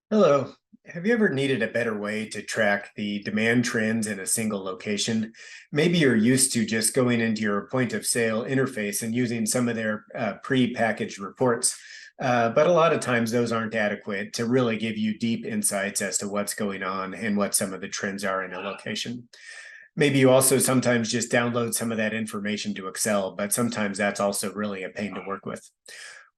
Hello. Have you ever needed a better way to track the demand trends in a single location? Maybe you're used to just going into your point of sale interface and using some of their pre-packaged reports. But a lot of times those aren't adequate to really give you deep insights as to what's going on and what some of the trends are in a location. Maybe you also sometimes just download some of that information to Excel, but sometimes that's also really a pain to work with.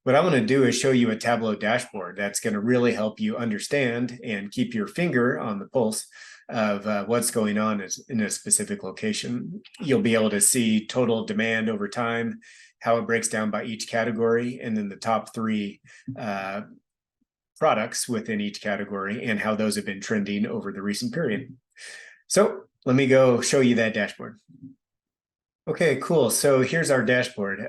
What I want to do is show you a Tableau dashboard that's going to really help you understand and keep your finger on the pulse of what's going on in a specific location. You'll be able to see total demand over time, how it breaks down by each category, and then the top three products within each category and how those have been trending over the recent period. So let me go show you that dashboard. Okay, cool. So here's our dashboard.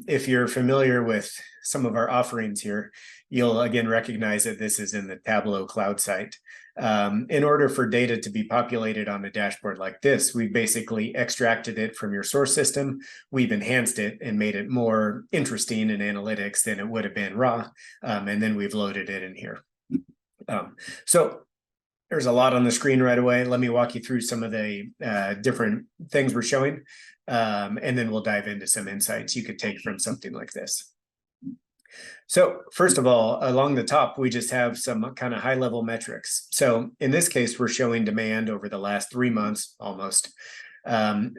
If you're familiar with some of our offerings here, you'll again recognize that this is in the Tableau cloud site. In order for data to be populated on a dashboard like this, we've basically extracted it from your source system. We've enhanced it and made it more interesting in analytics than it would have been raw. And then we've loaded it in here. So there's a lot on the screen right away. Let me walk you through some of the different things we're showing. And then we'll dive into some insights you could take from something like this. So first of all, along the top, we just have some kind of high level metrics. So in this case, we're showing demand over the last 3 months almost.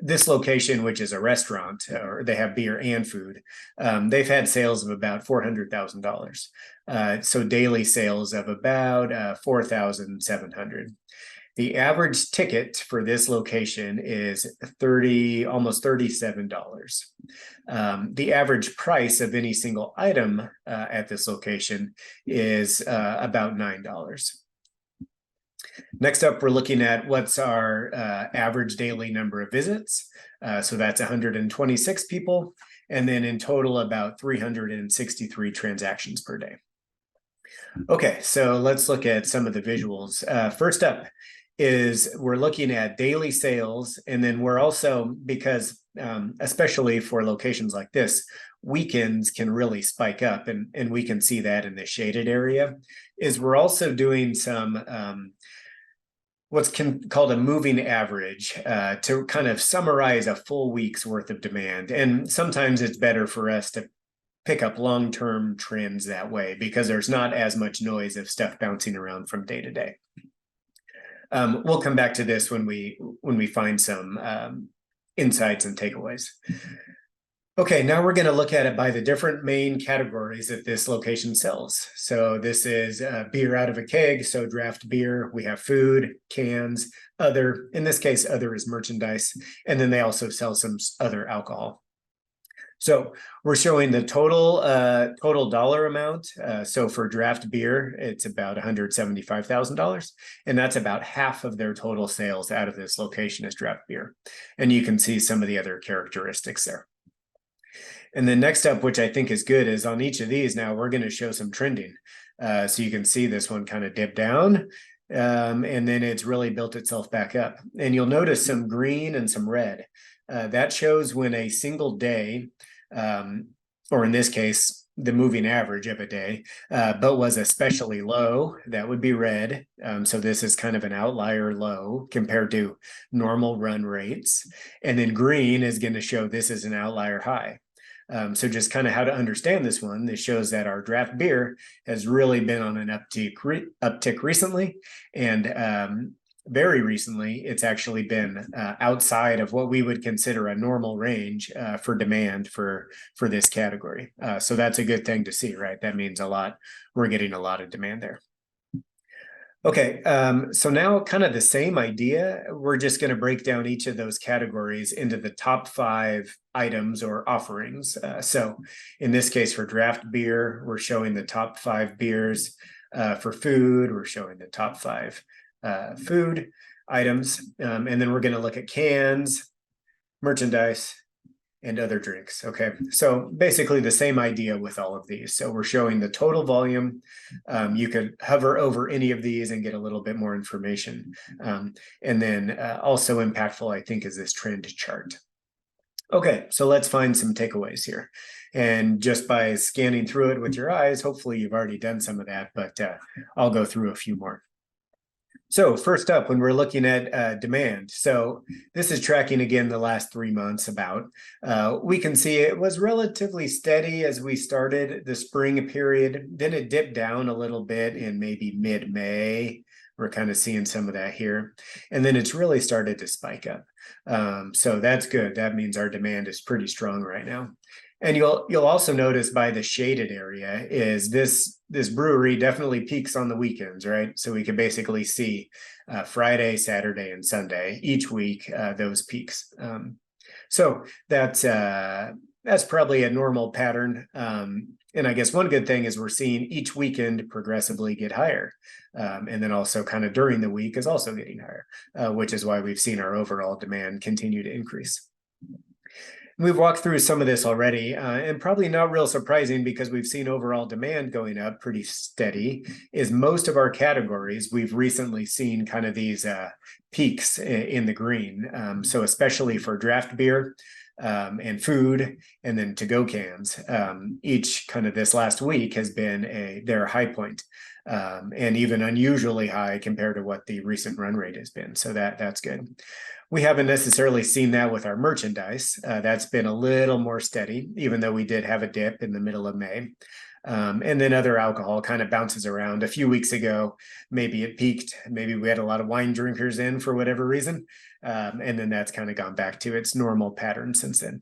This location, which is a restaurant, or they have beer and food, they've had sales of about $400,000. So daily sales of about 4,700. The average ticket for this location is almost $37. The average price of any single item at this location is about $9. Next up, we're looking at what's our average daily number of visits. So that's 126 people, and then in total about 363 transactions per day. Okay, so let's look at some of the visuals. First up is we're looking at daily sales, and then we're also, because especially for locations like this, weekends can really spike up, and we can see that in the shaded area, is we're also doing some what's called a moving average to kind of summarize a full week's worth of demand. And sometimes it's better for us to pick up long-term trends that way because there's not as much noise of stuff bouncing around from day to day. We'll come back to this when we find some insights and takeaways. Okay, now we're going to look at it by the different main categories that this location sells. So this is beer out of a keg, so draft beer. We have food, cans, other. In this case, other is merchandise. And then they also sell some other alcohol. So we're showing the total dollar amount. So for draft beer, it's about $175,000. And that's about half of their total sales out of this location is draft beer. And you can see some of the other characteristics there. And then next up, which I think is good, is on each of these now we're going to show some trending. So you can see this one kind of dip down, and then it's really built itself back up. And you'll notice some green and some red. That shows when a single day, or in this case, the moving average of a day, but was especially low, that would be red. So this is kind of an outlier low compared to normal run rates. And then green is going to show this is an outlier high. So just kind of how to understand this one, this shows that our draft beer has really been on an uptick recently. And very recently, it's actually been outside of what we would consider a normal range for demand for this category. So that's a good thing to see, right? That means a lot. We're getting a lot of demand there. Okay, so now kind of the same idea. We're just going to break down each of those categories into the top 5 items or offerings. So in this case, for draft beer, we're showing the top 5 beers. For food, we're showing the top 5 food items. And then we're going to look at cans, merchandise, and other drinks. Okay, so basically the same idea with all of these. So we're showing the total volume. You could hover over any of these and get a little bit more information. And then also impactful, I think, is this trend chart. Okay, so let's find some takeaways here. And just by scanning through it with your eyes, hopefully you've already done some of that, but I'll go through a few more. So first up, when we're looking at demand, so this is tracking again the last 3 months about. We can see it was relatively steady as we started the spring period. Then it dipped down a little bit in maybe mid-May. We're kind of seeing some of that here. And then it's really started to spike up. So that's good. That means our demand is pretty strong right now. And you'll also notice by the shaded area is this brewery definitely peaks on the weekends, right? So we can basically see Friday, Saturday, and Sunday each week those peaks. So that's probably a normal pattern. And I guess one good thing is we're seeing each weekend progressively get higher. And then also kind of during the week is also getting higher, which is why we've seen our overall demand continue to increase. We've walked through some of this already, and probably not real surprising because we've seen overall demand going up pretty steady, is most of our categories, we've recently seen kind of these peaks in the green. So especially for draft beer and food and then to-go cans, each kind of this last week has been their high point, and even unusually high compared to what the recent run rate has been. So that's good. We haven't necessarily seen that with our merchandise. That's been a little more steady, even though we did have a dip in the middle of May. And then other alcohol kind of bounces around. A few weeks ago, maybe it peaked. Maybe we had a lot of wine drinkers in for whatever reason. And then that's kind of gone back to its normal pattern since then.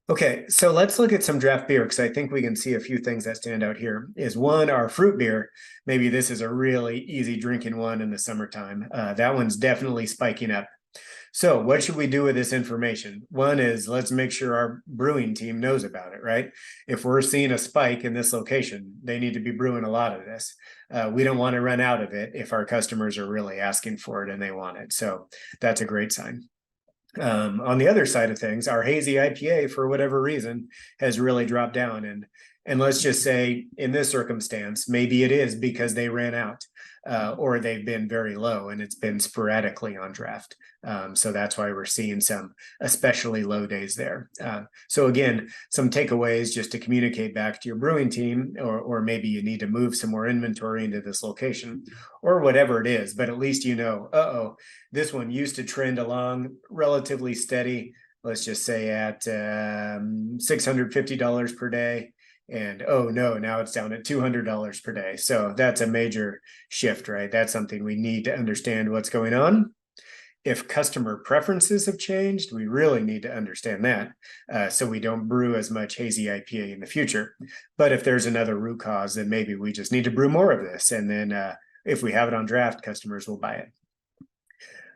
Okay, so let's look at some draft beer because I think we can see a few things that stand out here. Is one, our fruit beer. Maybe this is a really easy drinking one in the summertime. That one's definitely spiking up. So what should we do with this information? One is let's make sure our brewing team knows about it, right? If we're seeing a spike in this location, they need to be brewing a lot of this. We don't want to run out of it if our customers are really asking for it and they want it. So that's a great sign. On the other side of things, our hazy IPA, for whatever reason, has really dropped down. And let's just say in this circumstance, maybe it is because they ran out or they've been very low and it's been sporadically on draft. So that's why we're seeing some especially low days there. So again, some takeaways just to communicate back to your brewing team, or maybe you need to move some more inventory into this location or whatever it is, but at least you know, this one used to trend along relatively steady, let's just say at $650 per day. And oh no, now it's down at $200 per day. So that's a major shift, right? That's something we need to understand what's going on. If customer preferences have changed, we really need to understand that so we don't brew as much hazy IPA in the future. But if there's another root cause, then maybe we just need to brew more of this. And then if we have it on draft, customers will buy it.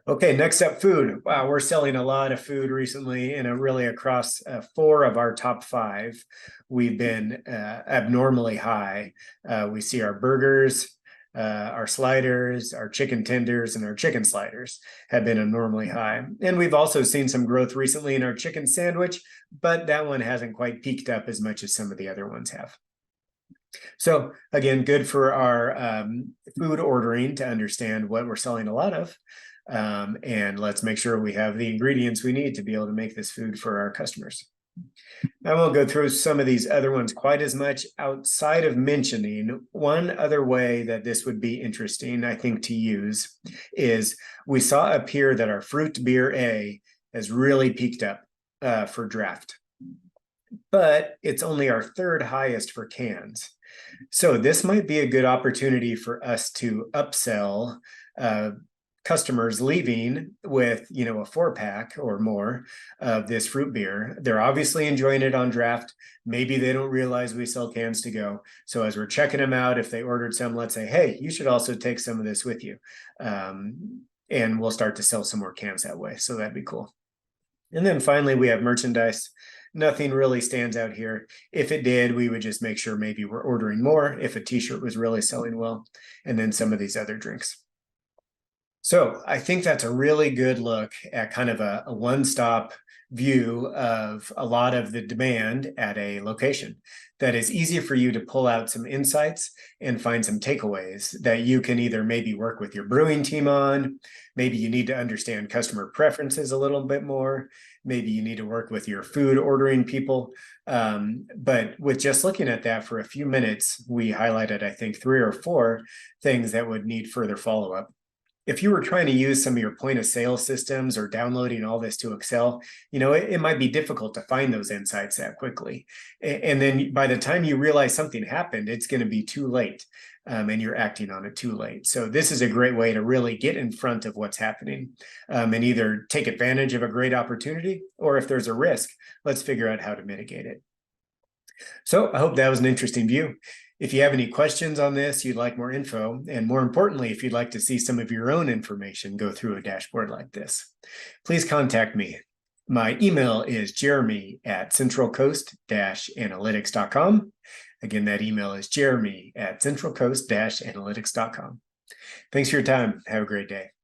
Okay, next up, food. Wow, we're selling a lot of food recently, and really across 4 of our top 5, we've been abnormally high. We see our burgers, our sliders, our chicken tenders, and our chicken sliders have been abnormally high. And we've also seen some growth recently in our chicken sandwich, but that one hasn't quite peaked up as much as some of the other ones have. So again, good for our food ordering to understand what we're selling a lot of. And let's make sure we have the ingredients we need to be able to make this food for our customers. I won't go through some of these other ones quite as much outside of mentioning one other way that this would be interesting, I think, to use is we saw up here that our fruit beer A has really peaked up for draft, but it's only our 3rd highest for cans. So this might be a good opportunity for us to upsell customers leaving with, a 4-pack or more of this fruit beer. They're obviously enjoying it on draft. Maybe they don't realize we sell cans to go. So as we're checking them out, if they ordered some, let's say, hey, you should also take some of this with you. And we'll start to sell some more cans that way. So that'd be cool. And then finally, we have merchandise. Nothing really stands out here. If it did, we would just make sure maybe we're ordering more if a t-shirt was really selling well, and then some of these other drinks. So I think that's a really good look at kind of a one-stop view of a lot of the demand at a location that is easy for you to pull out some insights and find some takeaways that you can either maybe work with your brewing team on, maybe you need to understand customer preferences a little bit more, maybe you need to work with your food ordering people. But with just looking at that for a few minutes, we highlighted, I think, 3 or 4 things that would need further follow-up. If you were trying to use some of your point of sale systems or downloading all this to Excel, it might be difficult to find those insights that quickly. And then by the time you realize something happened, it's going to be too late, and you're acting on it too late. So this is a great way to really get in front of what's happening, and either take advantage of a great opportunity, or if there's a risk, let's figure out how to mitigate it. So I hope that was an interesting view. If you have any questions on this, you'd like more info, and more importantly, if you'd like to see some of your own information go through a dashboard like this, please contact me. My email is jeremy@centralcoast-analytics.com. Again, that email is jeremy@centralcoast-analytics.com. Thanks for your time. Have a great day.